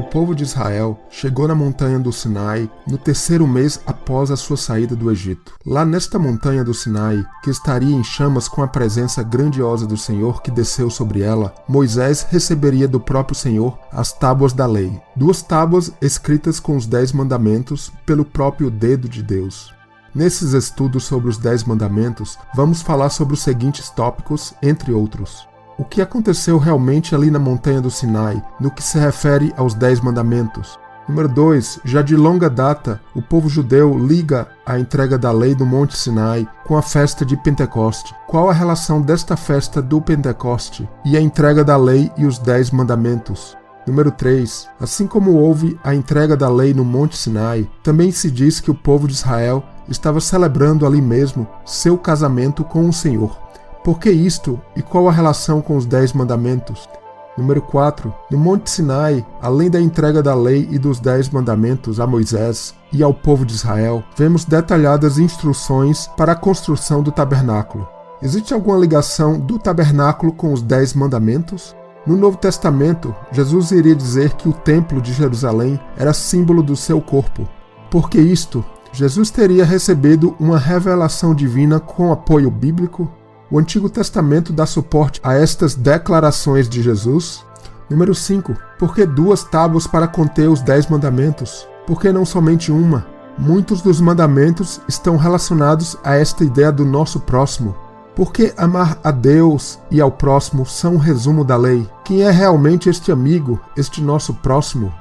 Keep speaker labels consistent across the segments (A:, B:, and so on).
A: povo de Israel chegou na montanha do Sinai no terceiro mês após a sua saída do Egito. Lá nesta montanha do Sinai, que estaria em chamas com a presença grandiosa do Senhor que desceu sobre ela, Moisés receberia do próprio Senhor as tábuas da lei. 2 tábuas escritas com os 10 mandamentos pelo próprio dedo de Deus. Nesses estudos sobre os 10 mandamentos, vamos falar sobre os seguintes tópicos, entre outros. O que aconteceu realmente ali na montanha do Sinai, no que se refere aos 10 mandamentos? Número 2. Já de longa data, o povo judeu liga a entrega da lei do Monte Sinai com a festa de Pentecoste. Qual a relação desta festa do Pentecoste e a entrega da lei e os 10 mandamentos? Número 3. Assim como houve a entrega da lei no Monte Sinai, também se diz que o povo de Israel estava celebrando ali mesmo seu casamento com o Senhor. Por que isto e qual a relação com os 10 mandamentos? Número 4. No Monte Sinai, além da entrega da lei e dos 10 mandamentos a Moisés e ao povo de Israel, vemos detalhadas instruções para a construção do tabernáculo. Existe alguma ligação do tabernáculo com os 10 mandamentos? No Novo Testamento, Jesus iria dizer que o templo de Jerusalém era símbolo do seu corpo. Por que isto? Jesus teria recebido uma revelação divina com apoio bíblico? O Antigo Testamento dá suporte a estas declarações de Jesus? Número 5. Por que 2 tábuas para conter os 10 mandamentos? Por que não somente uma? Muitos dos mandamentos estão relacionados a esta ideia do nosso próximo. Por que amar a Deus e ao próximo são um resumo da lei? Quem é realmente este amigo, este nosso próximo?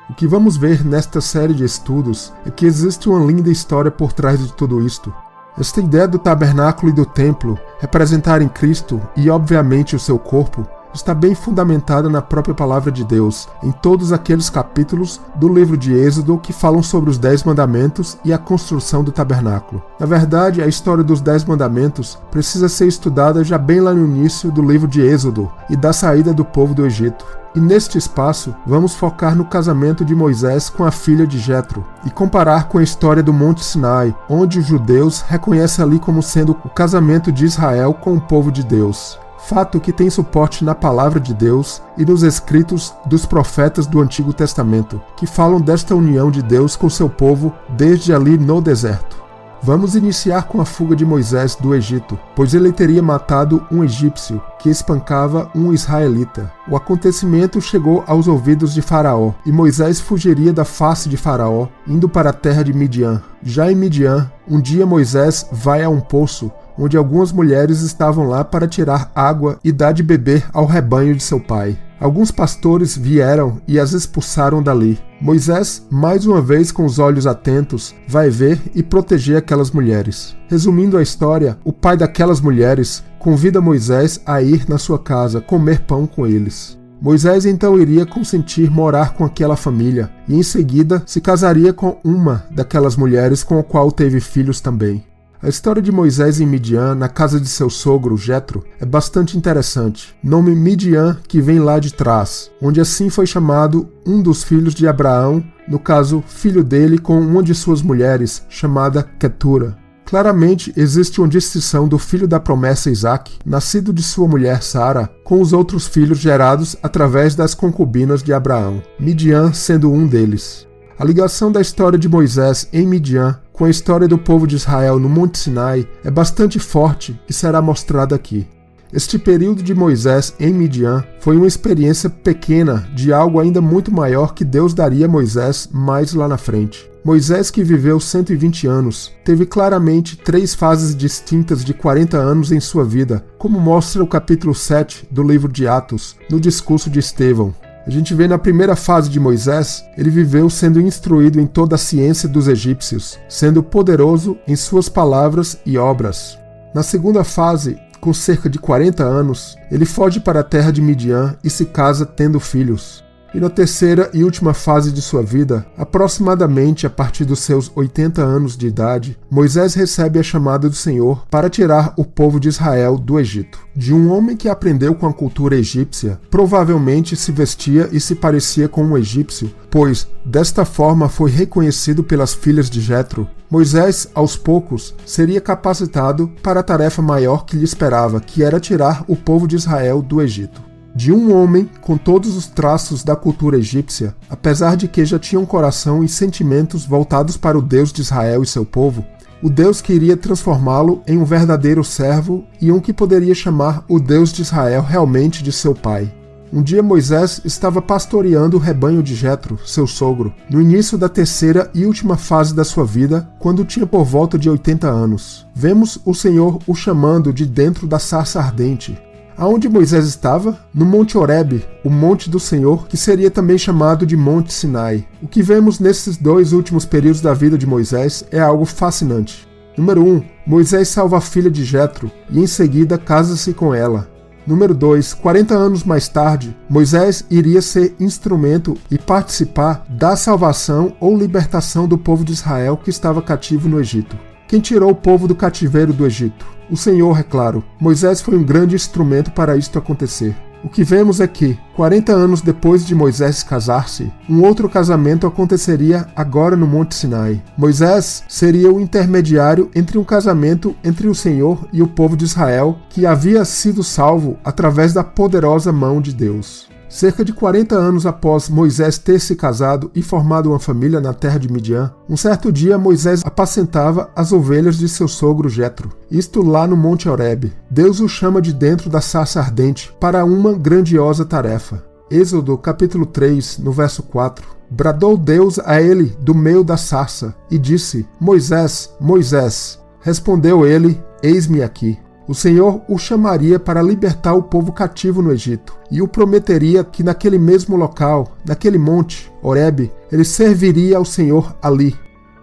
A: O que vamos ver nesta série de estudos é que existe uma linda história por trás de tudo isto. Esta ideia do tabernáculo e do templo representarem Cristo e, obviamente, o seu corpo, está bem fundamentada na própria palavra de Deus, em todos aqueles capítulos do livro de Êxodo que falam sobre os 10 mandamentos e a construção do tabernáculo. Na verdade, a história dos 10 mandamentos precisa ser estudada já bem lá no início do livro de Êxodo e da saída do povo do Egito. E neste espaço, vamos focar no casamento de Moisés com a filha de Jetro e comparar com a história do Monte Sinai, onde os judeus reconhecem ali como sendo o casamento de Israel com o povo de Deus. Fato que tem suporte na palavra de Deus e nos escritos dos profetas do Antigo Testamento, que falam desta união de Deus com seu povo desde ali no deserto. Vamos iniciar com a fuga de Moisés do Egito, pois ele teria matado um egípcio que espancava um israelita. O acontecimento chegou aos ouvidos de Faraó, e Moisés fugiria da face de Faraó, indo para a terra de Midian. Já em Midian, um dia Moisés vai a um poço, onde algumas mulheres estavam lá para tirar água e dar de beber ao rebanho de seu pai. Alguns pastores vieram e as expulsaram dali. Moisés, mais uma vez com os olhos atentos, vai ver e proteger aquelas mulheres. Resumindo a história, o pai daquelas mulheres convida Moisés a ir na sua casa comer pão com eles. Moisés então iria consentir morar com aquela família e em seguida se casaria com uma daquelas mulheres com a qual teve filhos também. A história de Moisés em Midian, na casa de seu sogro, Jetro, é bastante interessante. Nome Midian que vem lá de trás, onde assim foi chamado um dos filhos de Abraão, no caso, filho dele com uma de suas mulheres, chamada Quetura. Claramente existe uma distinção do filho da promessa Isaque, nascido de sua mulher Sara, com os outros filhos gerados através das concubinas de Abraão, Midian sendo um deles. A ligação da história de Moisés em Midian com a história do povo de Israel no Monte Sinai é bastante forte e será mostrada aqui. Este período de Moisés em Midian foi uma experiência pequena de algo ainda muito maior que Deus daria a Moisés mais lá na frente. Moisés, que viveu 120 anos, teve claramente 3 fases distintas de 40 anos em sua vida, como mostra o capítulo 7 do livro de Atos, no discurso de Estevão. A gente vê na primeira fase de Moisés, ele viveu sendo instruído em toda a ciência dos egípcios, sendo poderoso em suas palavras e obras. Na segunda fase, com cerca de 40 anos, ele foge para a terra de Midian e se casa tendo filhos. E na terceira e última fase de sua vida, aproximadamente a partir dos seus 80 anos de idade, Moisés recebe a chamada do Senhor para tirar o povo de Israel do Egito. De um homem que aprendeu com a cultura egípcia, provavelmente se vestia e se parecia com um egípcio, pois desta forma foi reconhecido pelas filhas de Jetro. Moisés, aos poucos, seria capacitado para a tarefa maior que lhe esperava, que era tirar o povo de Israel do Egito. de um homem com todos os traços da cultura egípcia, apesar de que já tinha um coração e sentimentos voltados para o Deus de Israel e seu povo, o Deus que iria transformá-lo em um verdadeiro servo e um que poderia chamar o Deus de Israel realmente de seu pai. Um dia Moisés estava pastoreando o rebanho de Jetro, seu sogro, no início da terceira e última fase da sua vida, quando tinha por volta de 80 anos. Vemos o Senhor o chamando de dentro da sarça ardente. Aonde Moisés estava? No Monte Horebe, o monte do Senhor, que seria também chamado de Monte Sinai. O que vemos nesses dois últimos períodos da vida de Moisés é algo fascinante. Número 1. Moisés salva a filha de Jetro e em seguida casa-se com ela. Número 2. 40 anos mais tarde, Moisés iria ser instrumento e participar da salvação ou libertação do povo de Israel que estava cativo no Egito. Quem tirou o povo do cativeiro do Egito? O Senhor, é claro. Moisés foi um grande instrumento para isto acontecer. O que vemos é que, 40 anos depois de Moisés casar-se, um outro casamento aconteceria agora no Monte Sinai. Moisés seria o intermediário entre um casamento entre o Senhor e o povo de Israel, que havia sido salvo através da poderosa mão de Deus. Cerca de 40 anos após Moisés ter se casado e formado uma família na terra de Midian, um certo dia Moisés apacentava as ovelhas de seu sogro Jetro, isto lá no Monte Horebe. Deus o chama de dentro da sarça ardente para uma grandiosa tarefa. Êxodo capítulo 3, no verso 4. Bradou Deus a ele do meio da sarça e disse: Moisés, Moisés. Respondeu ele: Eis-me aqui. O Senhor o chamaria para libertar o povo cativo no Egito e o prometeria que naquele mesmo local, naquele monte, Horebe, ele serviria ao Senhor ali.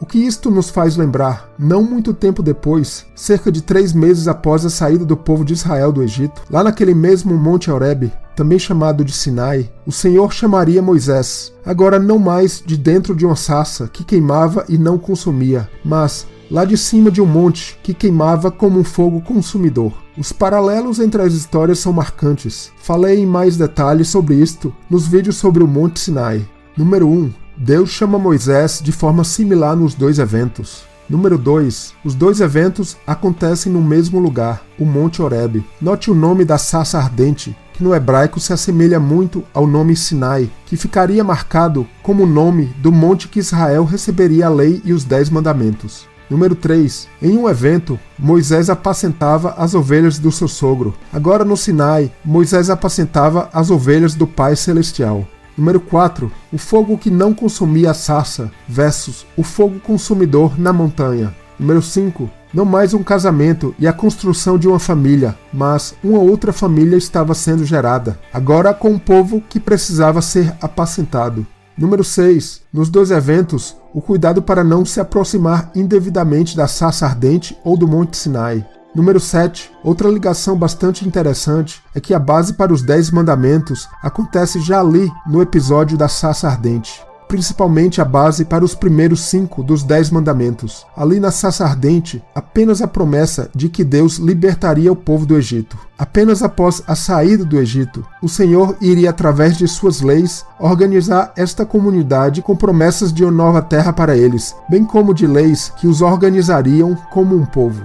A: O que isto nos faz lembrar? Não muito tempo depois, cerca de 3 meses após a saída do povo de Israel do Egito, lá naquele mesmo monte Horebe, também chamado de Sinai, o Senhor chamaria Moisés, agora não mais de dentro de uma sarça que queimava e não consumia, mas lá de cima de um monte que queimava como um fogo consumidor. Os paralelos entre as histórias são marcantes. Falei em mais detalhes sobre isto nos vídeos sobre o Monte Sinai. Número 1. Deus chama Moisés de forma similar nos dois eventos. Número 2. Os dois eventos acontecem no mesmo lugar, o Monte Horebe. Note o nome da sarça ardente, que no hebraico se assemelha muito ao nome Sinai, que ficaria marcado como o nome do monte que Israel receberia a lei e os 10 mandamentos. Número 3. Em um evento, Moisés apacentava as ovelhas do seu sogro. Agora no Sinai, Moisés apacentava as ovelhas do Pai Celestial. Número 4. O fogo que não consumia a sarça versus o fogo consumidor na montanha. Número 5. Não mais um casamento e a construção de uma família, mas uma outra família estava sendo gerada, agora com um povo que precisava ser apacentado. Número 6. Nos dois eventos, o cuidado para não se aproximar indevidamente da sarça ardente ou do Monte Sinai. Número 7. Outra ligação bastante interessante é que a base para os 10 mandamentos acontece já ali no episódio da sarça ardente. Principalmente a base para os primeiros 5 dos 10 mandamentos. Ali na sarça ardente, apenas a promessa de que Deus libertaria o povo do Egito. Apenas após a saída do Egito, o Senhor iria, através de suas leis, organizar esta comunidade com promessas de uma nova terra para eles, bem como de leis que os organizariam como um povo.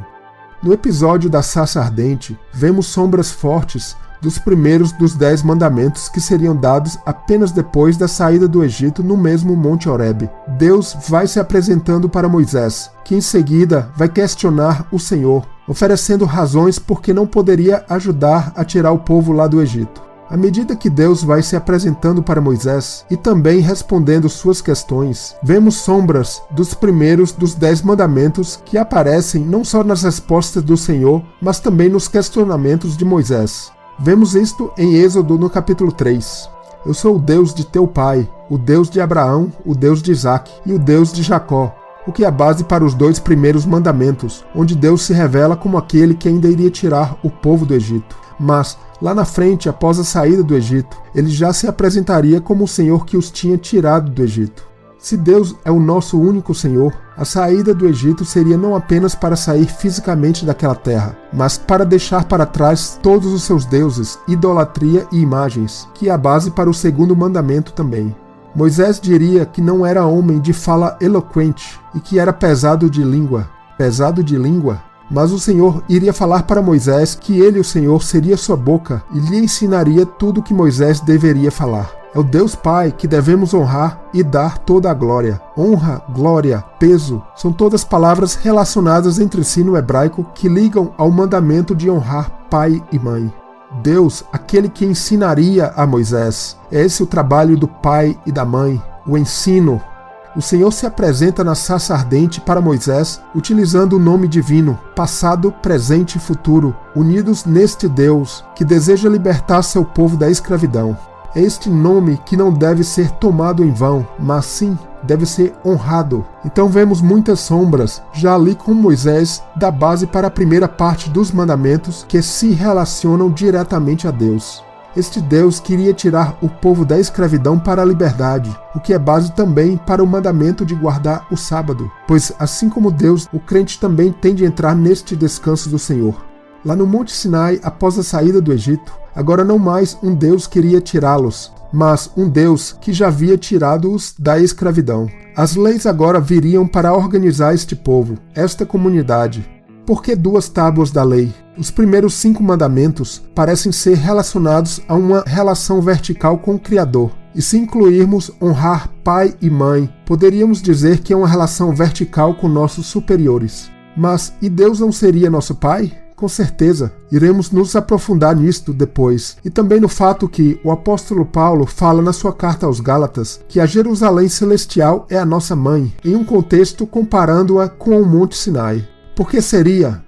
A: No episódio da sarça ardente, vemos sombras fortes dos primeiros dos 10 mandamentos que seriam dados apenas depois da saída do Egito no mesmo Monte Horebe. Deus vai se apresentando para Moisés, que em seguida vai questionar o Senhor, oferecendo razões por que não poderia ajudar a tirar o povo lá do Egito. À medida que Deus vai se apresentando para Moisés e também respondendo suas questões, vemos sombras dos primeiros dos 10 mandamentos que aparecem não só nas respostas do Senhor, mas também nos questionamentos de Moisés. Vemos isto em Êxodo no capítulo 3. Eu sou o Deus de teu pai, o Deus de Abraão, o Deus de Isaque e o Deus de Jacó, o que é a base para os 2 primeiros mandamentos, onde Deus se revela como aquele que ainda iria tirar o povo do Egito. Mas, lá na frente, após a saída do Egito, ele já se apresentaria como o Senhor que os tinha tirado do Egito. Se Deus é o nosso único Senhor, a saída do Egito seria não apenas para sair fisicamente daquela terra, mas para deixar para trás todos os seus deuses, idolatria e imagens, que é a base para o 2º mandamento também. Moisés diria que não era homem de fala eloquente e que era pesado de língua. Pesado de língua? Mas o Senhor iria falar para Moisés que ele, o Senhor, seria sua boca e lhe ensinaria tudo o que Moisés deveria falar. É o Deus Pai que devemos honrar e dar toda a glória. Honra, glória, peso, são todas palavras relacionadas entre si no hebraico que ligam ao mandamento de honrar pai e mãe. Deus, aquele que ensinaria a Moisés. É esse o trabalho do pai e da mãe, o ensino. O Senhor se apresenta na sarça ardente para Moisés, utilizando o nome divino, passado, presente e futuro, unidos neste Deus, que deseja libertar seu povo da escravidão. É este nome que não deve ser tomado em vão, mas sim deve ser honrado. Então vemos muitas sombras, já ali com Moisés, da base para a primeira parte dos mandamentos que se relacionam diretamente a Deus. Este Deus queria tirar o povo da escravidão para a liberdade, o que é base também para o mandamento de guardar o sábado, pois assim como Deus, o crente também tem de entrar neste descanso do Senhor. Lá no Monte Sinai, após a saída do Egito, agora não mais um Deus queria tirá-los, mas um Deus que já havia tirado-os da escravidão. As leis agora viriam para organizar este povo, esta comunidade. Por que 2 tábuas da lei? Os primeiros 5 mandamentos parecem ser relacionados a uma relação vertical com o Criador. E se incluirmos honrar pai e mãe, poderíamos dizer que é uma relação vertical com nossos superiores. Mas, e Deus não seria nosso pai? Com certeza, iremos nos aprofundar nisto depois, e também no fato que o apóstolo Paulo fala na sua carta aos Gálatas que a Jerusalém Celestial é a nossa mãe, em um contexto comparando-a com o Monte Sinai. Porque seria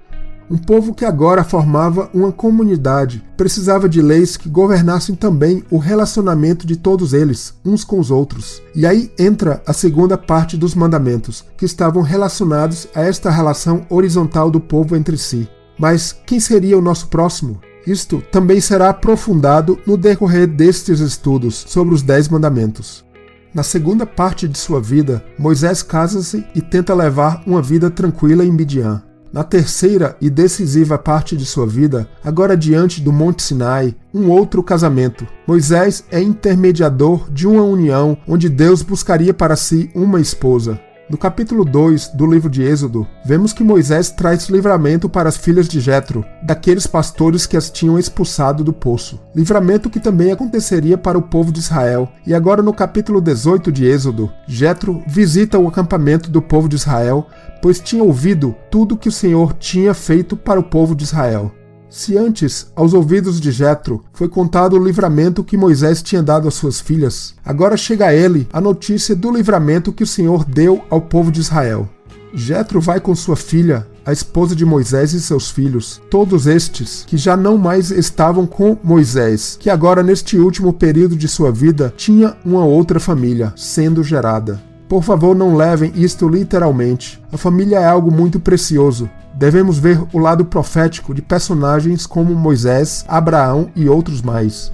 A: um povo que agora formava uma comunidade, precisava de leis que governassem também o relacionamento de todos eles, uns com os outros. E aí entra a segunda parte dos mandamentos, que estavam relacionados a esta relação horizontal do povo entre si. Mas quem seria o nosso próximo? Isto também será aprofundado no decorrer destes estudos sobre os 10 mandamentos. Na segunda parte de sua vida, Moisés casa-se e tenta levar uma vida tranquila em Midian. Na terceira e decisiva parte de sua vida, agora diante do Monte Sinai, um outro casamento. Moisés é intermediador de uma união onde Deus buscaria para si uma esposa. No capítulo 2 do livro de Êxodo, vemos que Moisés traz livramento para as filhas de Jetro, daqueles pastores que as tinham expulsado do poço. Livramento que também aconteceria para o povo de Israel. E agora no capítulo 18 de Êxodo, Jetro visita o acampamento do povo de Israel, pois tinha ouvido tudo que o Senhor tinha feito para o povo de Israel. Se antes, aos ouvidos de Jetro, foi contado o livramento que Moisés tinha dado às suas filhas, agora chega a ele a notícia do livramento que o Senhor deu ao povo de Israel. Jetro vai com sua filha, a esposa de Moisés e seus filhos, todos estes que já não mais estavam com Moisés, que agora neste último período de sua vida tinha uma outra família sendo gerada. Por favor, não levem isto literalmente. A família é algo muito precioso. Devemos ver o lado profético de personagens como Moisés, Abraão e outros mais.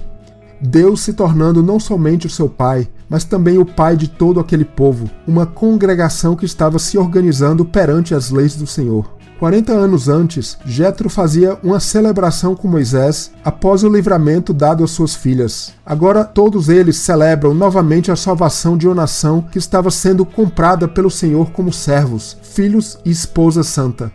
A: Deus se tornando não somente o seu pai, mas também o pai de todo aquele povo, uma congregação que estava se organizando perante as leis do Senhor. 40 anos antes, Jetro fazia uma celebração com Moisés após o livramento dado às suas filhas. Agora todos eles celebram novamente a salvação de uma nação que estava sendo comprada pelo Senhor como servos, filhos e esposa santa.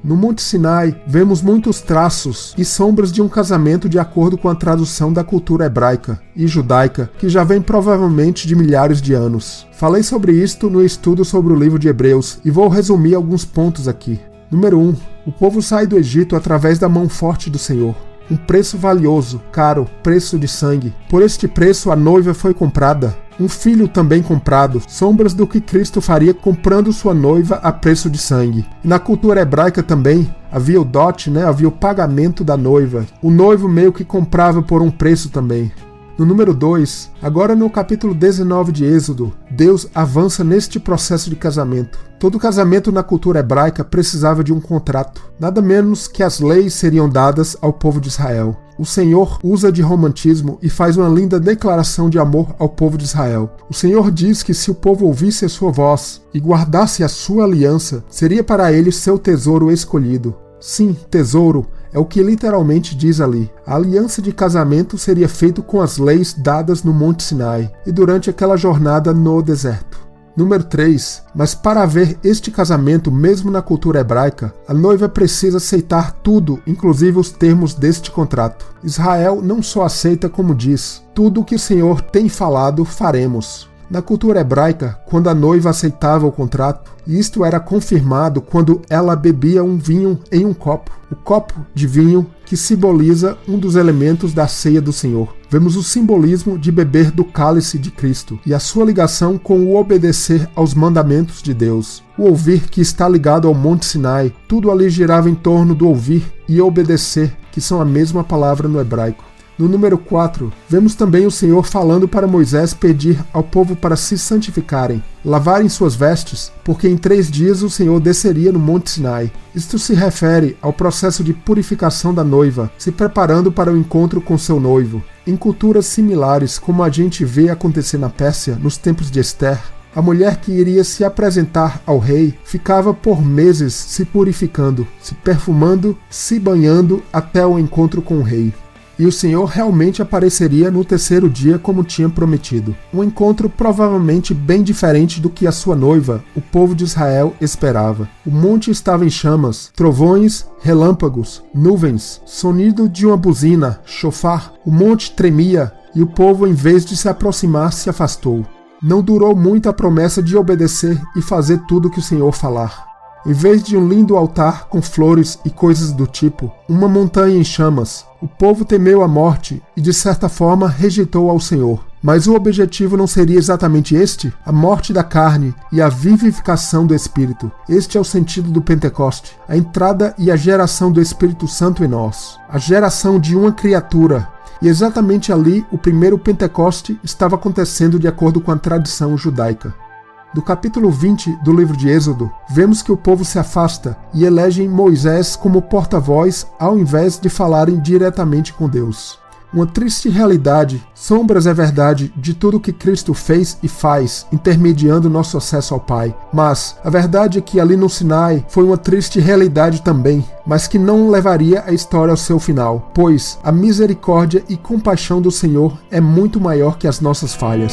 A: No Monte Sinai, vemos muitos traços e sombras de um casamento de acordo com a tradução da cultura hebraica e judaica, que já vem provavelmente de milhares de anos. Falei sobre isto no estudo sobre o livro de Hebreus e vou resumir alguns pontos aqui. Número 1. O povo sai do Egito através da mão forte do Senhor. Um preço valioso, caro, preço de sangue. Por este preço a noiva foi comprada. Um filho também comprado, sombras do que Cristo faria comprando sua noiva a preço de sangue. E na cultura hebraica também havia o dote, havia o pagamento da noiva. O noivo meio que comprava por um preço também. No número 2, agora no capítulo 19 de Êxodo, Deus avança neste processo de casamento. Todo casamento na cultura hebraica precisava de um contrato. Nada menos que as leis seriam dadas ao povo de Israel. O Senhor usa de romantismo e faz uma linda declaração de amor ao povo de Israel. O Senhor diz que se o povo ouvisse a sua voz e guardasse a sua aliança, seria para ele seu tesouro escolhido. Sim, tesouro é o que literalmente diz ali. A aliança de casamento seria feita com as leis dadas no Monte Sinai e durante aquela jornada no deserto. Número 3. Mas para haver este casamento, mesmo na cultura hebraica, a noiva precisa aceitar tudo, inclusive os termos deste contrato. Israel não só aceita como diz: tudo o que o Senhor tem falado, faremos. Na cultura hebraica, quando a noiva aceitava o contrato, isto era confirmado quando ela bebia um vinho em um copo. O copo de vinho que simboliza um dos elementos da ceia do Senhor. Vemos o simbolismo de beber do cálice de Cristo e a sua ligação com o obedecer aos mandamentos de Deus. O ouvir que está ligado ao Monte Sinai, tudo ali girava em torno do ouvir e obedecer, que são a mesma palavra no hebraico. No número 4, vemos também o Senhor falando para Moisés pedir ao povo para se santificarem, lavarem suas vestes, porque em 3 dias o Senhor desceria no Monte Sinai. Isto se refere ao processo de purificação da noiva, se preparando para o encontro com seu noivo. Em culturas similares, como a gente vê acontecer na Pérsia nos tempos de Esther, a mulher que iria se apresentar ao rei ficava por meses se purificando, se perfumando, se banhando até o encontro com o rei. E o Senhor realmente apareceria no 3º dia como tinha prometido. Um encontro provavelmente bem diferente do que a sua noiva, o povo de Israel, esperava. O monte estava em chamas, trovões, relâmpagos, nuvens, sonido de uma buzina, chofar. O monte tremia e o povo, em vez de se aproximar, se afastou. Não durou muito a promessa de obedecer e fazer tudo o que o Senhor falar. Em vez de um lindo altar com flores e coisas do tipo, uma montanha em chamas, o povo temeu a morte e de certa forma rejeitou ao Senhor. Mas o objetivo não seria exatamente este? A morte da carne e a vivificação do Espírito. Este é o sentido do Pentecoste, a entrada e a geração do Espírito Santo em nós. A geração de uma criatura. E exatamente ali o primeiro Pentecoste estava acontecendo de acordo com a tradição judaica. Do capítulo 20 do livro de Êxodo, vemos que o povo se afasta e elegem Moisés como porta-voz ao invés de falarem diretamente com Deus. Uma triste realidade, sombras é verdade de tudo que Cristo fez e faz, intermediando nosso acesso ao Pai. Mas a verdade é que ali no Sinai foi uma triste realidade também, mas que não levaria a história ao seu final, pois a misericórdia e compaixão do Senhor é muito maior que as nossas falhas.